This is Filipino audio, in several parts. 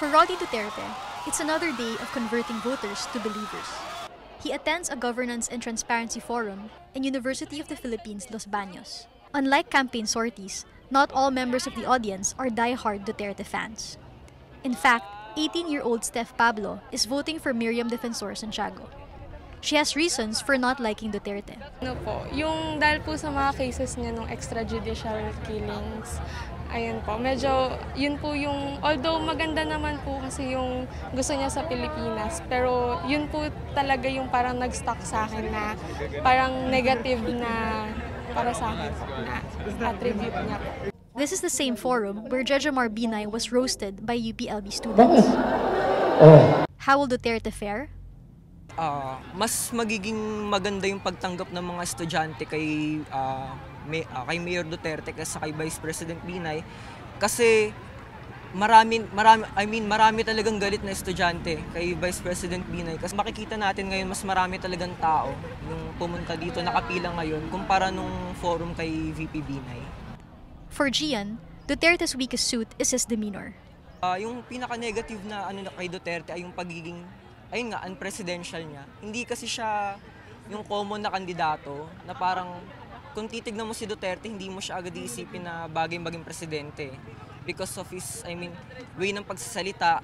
For Roddy Duterte, it's another day of converting voters to believers. He attends a governance and transparency forum in University of the Philippines, Los Baños. Unlike campaign sorties, not all members of the audience are die-hard Duterte fans. In fact, 18-year-old Steph Pablo is voting for Miriam Defensor Santiago. She has reasons for not liking Duterte. Yung dahil po sa mga cases niya ng extrajudicial killings, ayun po, medyo yun po yung, although maganda naman po kasi yung gusto niya sa Pilipinas, pero yun po talaga yung parang nag-stuck sa akin na parang negative na para sa akin po, na attribute niya po. This is the same forum where Jejomar Binay was roasted by UPLB students. How will Duterte fare? Mas magiging maganda yung pagtanggap ng mga estudyante kay Mayor Duterte kaysa kay Vice President Binay kasi marami talagang galit na estudyante kay Vice President Binay kasi makikita natin ngayon mas marami talagang tao yung pumunta dito nakapila ngayon kumpara nung forum kay VP Binay. For Gian, Duterte's weakest suit is his demeanor. Yung pinaka-negative na kay Duterte ay yung pagiging unpresidential niya. Hindi kasi siya yung common na kandidato na parang kung titignan mo si Duterte, hindi mo siya agad iisipin na bagay maging presidente because of his, way ng pagsasalita.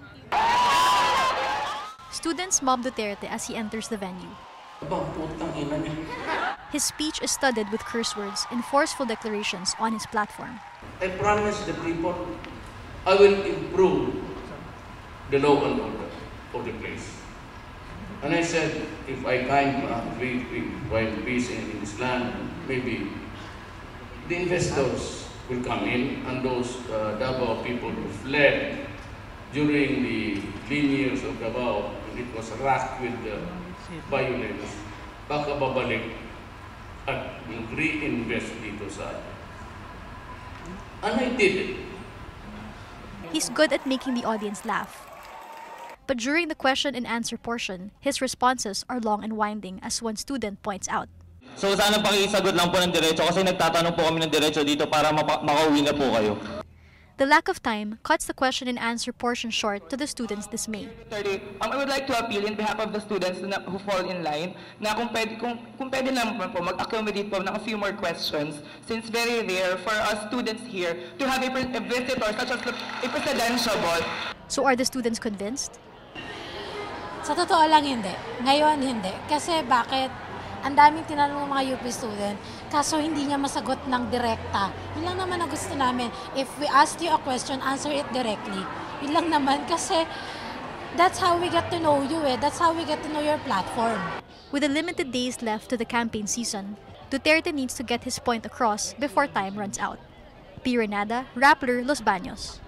Students mob Duterte as he enters the venue. His speech is studded with curse words and forceful declarations on his platform. I promise the people I will improve the law and order of the place. And I said, if I find peace in this land, maybe the investors will come in and those Davao people who fled during the lean years of Davao, when it was racked with violence, baka babalik at reinvest dito sa atin. And I did it. He's good at making the audience laugh. But during the question and answer portion, his responses are long and winding as one student points out. So sana pakisagot lang po ng diretso kasi nagtatanong po kami ng diretso dito para makauwi na po kayo. The lack of time cuts the question and answer portion short to the students' dismay. I would like to appeal in behalf of the students who fall in line na kung pwede naman po mag-accommodate po ng a few more questions since very rare for us students here to have a visitor such as a presidential ball. So are the students convinced? Sa totoo lang hindi. Ngayon hindi. Kasi bakit? Ang daming tinanong ng mga UP student, kaso hindi niya masagot ng direkta. Yun lang naman ang gusto namin. If we ask you a question, answer it directly. Yun lang naman kasi that's how we get to know you That's how we get to know your platform. With the limited days left to the campaign season, Duterte needs to get his point across before time runs out. P. Renada, Rappler, Los Baños.